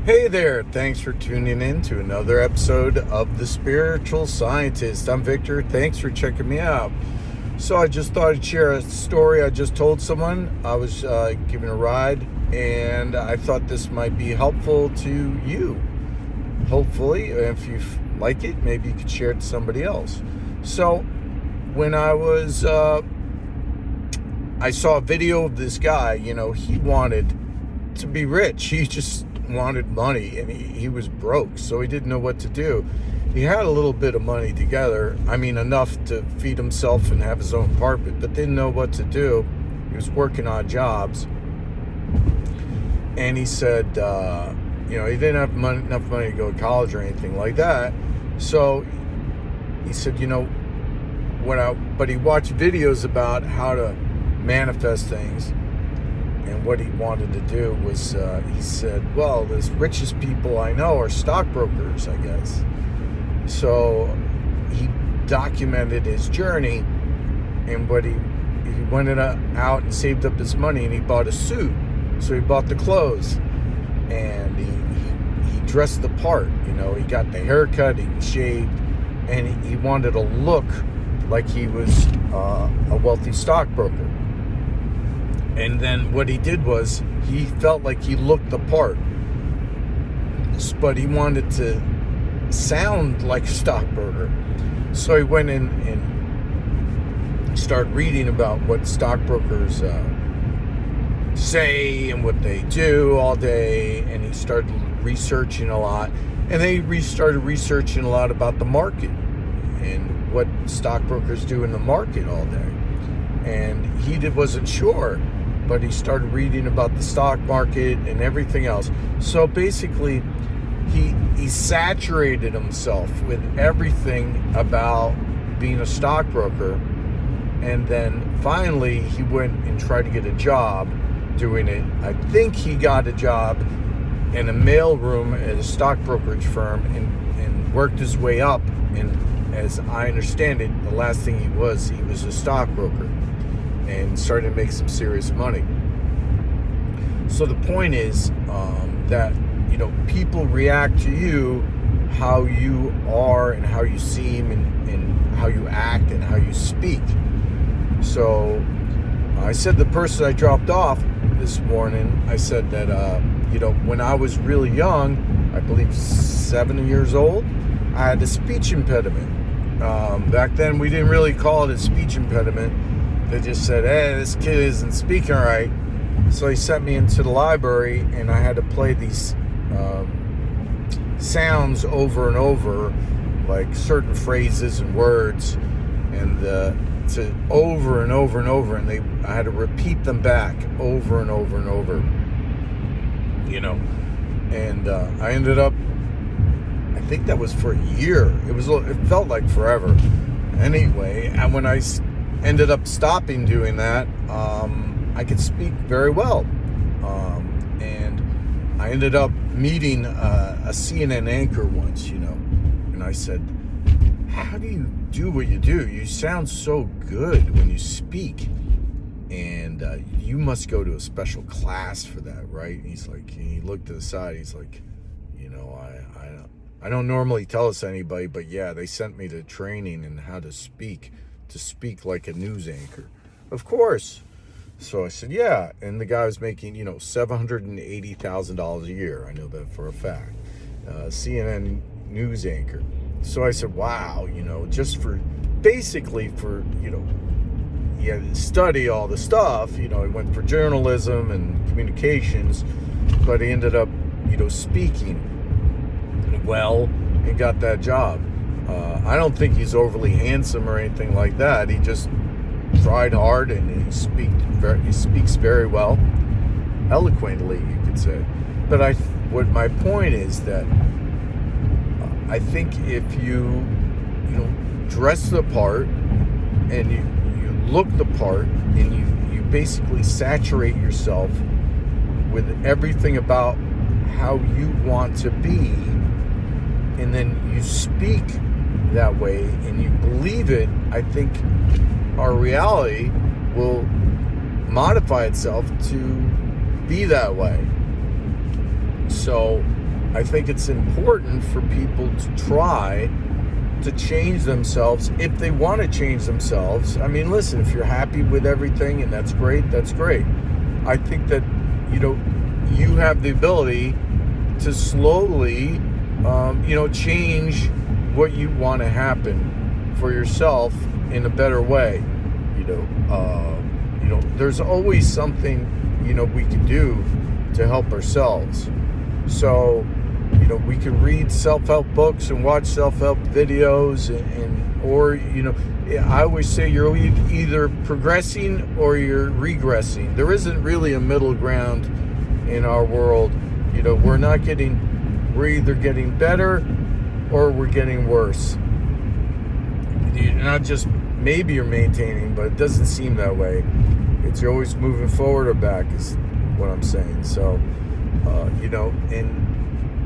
Hey there, thanks for tuning in to another episode of The Spiritual Scientist. I'm Victor, thanks for checking me out. So I just thought I'd share a story I just told someone. I was giving a ride and I thought this might be helpful to you. Hopefully, if you like it, maybe you could share it to somebody else. So when I saw a video of this guy, he wanted to be rich. He just wanted money and he was broke, so he didn't know what to do. He had a little bit of money together, enough to feed himself and have his own apartment, but didn't know what to do. He was working odd jobs, and he said he didn't have enough money to go to college or anything like that. So he said, but he watched videos about how to manifest things. And what he wanted to do was, he said, well, the richest people I know are stockbrokers, I guess. So he documented his journey, and he went out and saved up his money, and he bought a suit. So he bought the clothes, and he dressed the part. He got the haircut, he shaved, and he wanted to look like he was a wealthy stockbroker. And then what he did was he felt like he looked the part, but he wanted to sound like a stockbroker. So he went in and started reading about what stockbrokers say and what they do all day. And he started researching a lot. And then he started researching a lot about the market and what stockbrokers do in the market all day. And he wasn't sure, but he started reading about the stock market and everything else. So basically, he saturated himself with everything about being a stockbroker. And then finally, he went and tried to get a job doing it. I think he got a job in a mailroom at a stock brokerage firm and worked his way up. And as I understand it, the last thing he was a stockbroker, and started to make some serious money. So the point is that people react to you how you are and how you seem and how you act and how you speak. So I said the person I dropped off this morning, I said that when I was really young, I believe 7 years old, I had a speech impediment. Back then we didn't really call it a speech impediment. They just said, hey, this kid isn't speaking right. So he sent me into the library, and I had to play these sounds over and over, like certain phrases and words, and to over and over and over, and I had to repeat them back over and over and over. And I ended up, I think that was for a year. It felt like forever. Anyway, and when I ended up stopping doing that, I could speak very well. And I ended up meeting a CNN anchor once, and I said, how do you do what you do? You sound so good when you speak. And you must go to a special class for that, right? And he's like, and he looked to the side, he's like, I don't normally tell this to anybody, but yeah, they sent me to training in how to speak like a news anchor. Of course. So I said, yeah. And the guy was making, $780,000 a year. I know that for a fact. CNN news anchor. So I said, wow, just for, basically for, he had to study all the stuff. He went for journalism and communications, but he ended up, speaking well and got that job. I don't think he's overly handsome or anything like that. He just tried hard, and he speaks very well, eloquently, you could say. But what my point is that I think if you dress the part and you look the part, and you basically saturate yourself with everything about how you want to be, and then you speak that way and you believe it, I think our reality will modify itself to be that way. So I think it's important for people to try to change themselves if they want to change themselves. I mean, listen, if you're happy with everything and that's great, that's great. I think that, you have the ability to slowly, change what you want to happen for yourself in a better way. There's always something, we can do to help ourselves. So, we can read self-help books and watch self-help videos or I always say you're either progressing or you're regressing. There isn't really a middle ground in our world. We're either getting better or we're getting worse. You're not just maybe you're maintaining, but it doesn't seem that way. You're always moving forward or back is what I'm saying. So,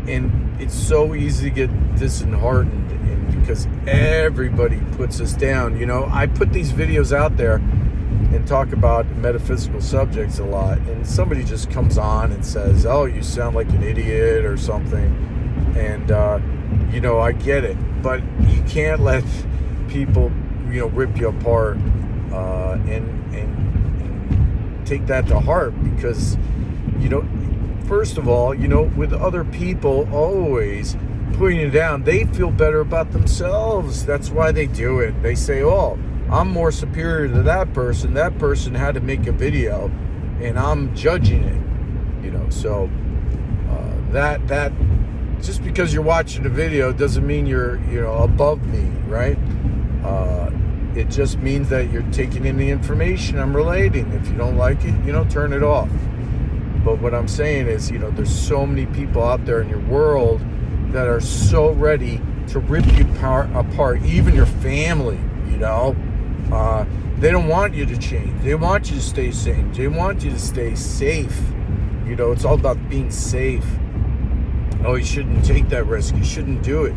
and it's so easy to get disheartened, and because everybody puts us down. I put these videos out there and talk about metaphysical subjects a lot, and somebody just comes on and says, "Oh, you sound like an idiot" or something, and I get it, but you can't let people rip you apart and take that to heart, because first of all, with other people always putting you down, they feel better about themselves. That's why they do it. They say, "Oh, I'm more superior to that person. That person had to make a video and I'm judging it." So that just because you're watching a video doesn't mean you're above me, right? It just means that you're taking in the information I'm relating. If you don't like it, turn it off. But what I'm saying is, there's so many people out there in your world that are so ready to rip you apart, even your family, They don't want you to change. They want you to stay sane. They want you to stay safe. It's all about being safe. Oh, you shouldn't take that risk. You shouldn't do it.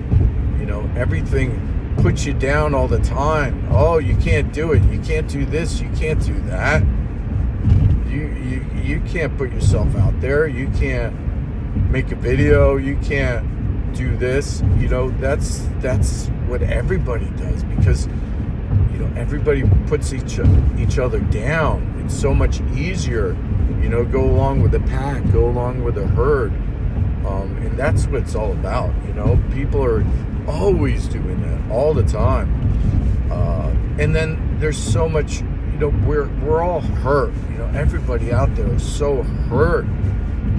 Everything puts you down all the time. Oh, you can't do it. You can't do this. You can't do that. You can't put yourself out there. You can't make a video. You can't do this. That's what everybody does, because everybody puts each other down. It's so much easier, go along with the pack, go along with the herd, and that's what it's all about. People are always doing that all the time, and then there's so much. We're all hurt. Everybody out there is so hurt.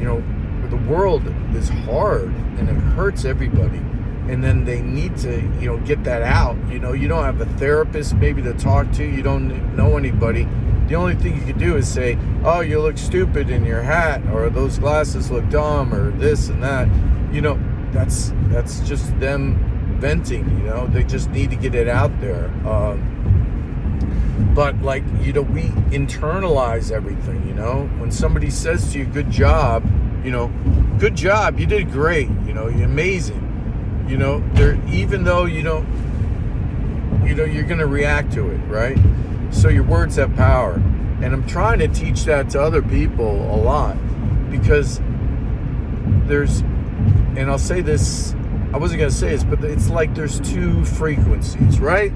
The world is hard and it hurts everybody. And then they need to, get that out. You don't have a therapist maybe to talk to. You don't know anybody. The only thing you can do is say, "Oh, you look stupid in your hat," or "Those glasses look dumb," or this and that. That's just them venting. They just need to get it out there. But we internalize everything. When somebody says to you, "Good job," "Good job, you did great," "You're amazing." Even though you're going to react to it, right? So your words have power. And I'm trying to teach that to other people a lot, because and I'll say this, I wasn't going to say this, but it's like there's two frequencies, right?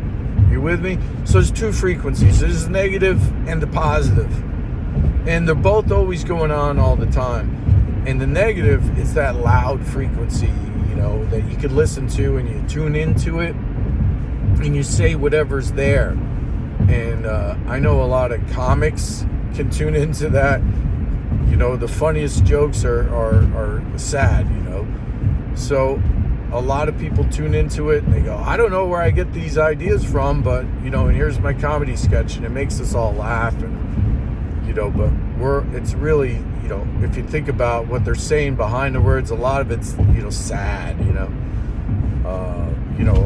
You with me? So there's two frequencies. There's the negative and the positive. And they're both always going on all the time. And the negative is that loud frequency, that you could listen to, and you tune into it and you say whatever's there. And I know a lot of comics can tune into that. The funniest jokes are sad, So a lot of people tune into it and they go, "I don't know where I get these ideas from, but, and here's my comedy sketch," and it makes us all laugh. And, but it's really, if you think about what they're saying behind the words, a lot of it's, sad,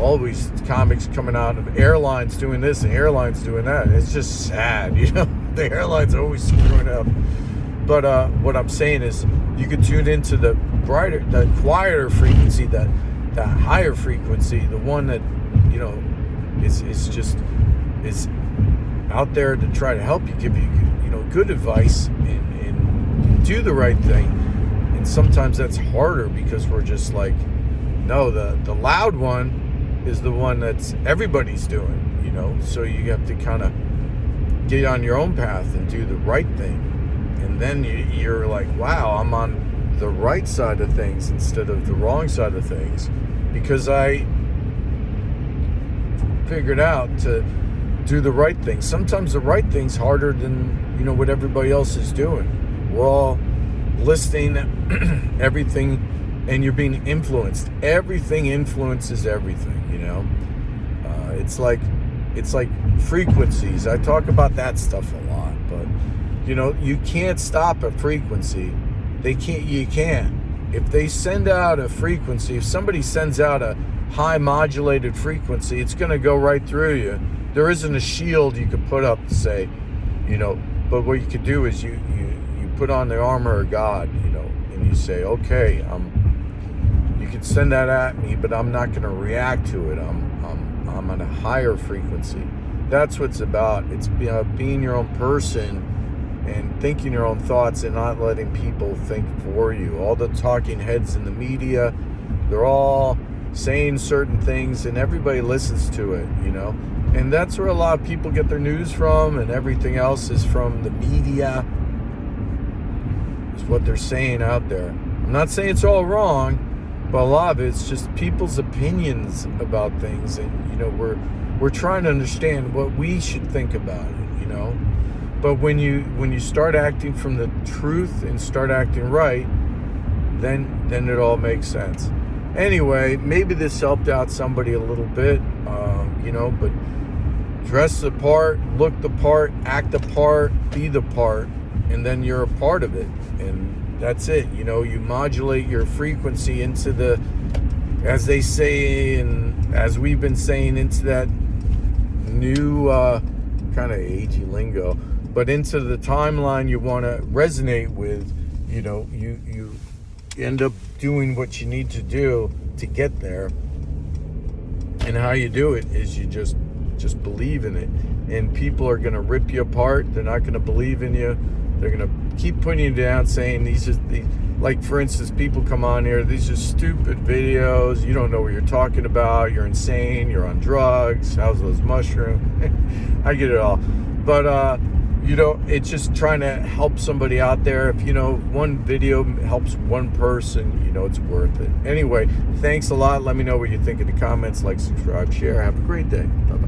always comics coming out of airlines doing this and airlines doing that. It's just sad, the airlines are always screwing up. But what I'm saying is, you can tune into the quieter frequency, that higher frequency, the one that, is out there to try to help you, give you, good advice, and do the right thing, and sometimes that's harder because we're just like, no, the loud one is the one that's everybody's doing, you know. So you have to kind of get on your own path and do the right thing, and then you're like, wow, I'm on the right side of things instead of the wrong side of things, because I figured out to do the right thing. Sometimes the right thing's harder than, you know, what everybody else is doing. We're all listening everything, and you're being influenced. Everything influences everything, you know. It's like frequencies. I talk about that stuff a lot, but you know, you can't stop a frequency. You can't. If they send out a frequency, if somebody sends out a high modulated frequency, it's going to go right through you. There isn't a shield you could put up to say, you know, but what you could do is you put on the armor of God, you know, and you say, okay, you can send that at me, but I'm not going to react to it. I'm on a higher frequency. That's what it's about. It's being your own person and thinking your own thoughts and not letting people think for you. All the talking heads in the media, they're all saying certain things and everybody listens to it, you know. And that's where a lot of people get their news from, and everything else is from the media. It's what they're saying out there. I'm not saying it's all wrong, but a lot of it's just people's opinions about things, and you know, we're trying to understand what we should think about it, you know. But when you start acting from the truth and start acting right, then it all makes sense. Anyway, maybe this helped out somebody a little bit, you know. But dress the part, look the part, act the part, be the part, and then you're a part of it, and that's it. You know, you modulate your frequency into the, as they say, and as we've been saying, into that new kind of agey lingo, but into the timeline you want to resonate with. You know, you end up doing what you need to do to get there, and how you do it is you just believe in it. And people are going to rip you apart. They're not going to believe in you. They're going to keep putting you down, saying like, for instance, people come on here, these are stupid videos, you don't know what you're talking about, you're insane, you're on drugs, how's those mushrooms? I get it all. But you know, it's just trying to help somebody out there. If, you know, one video helps one person, you know, it's worth it. Anyway, thanks a lot. Let me know what you think in the comments. Like, subscribe, share. Have a great day. Bye-bye.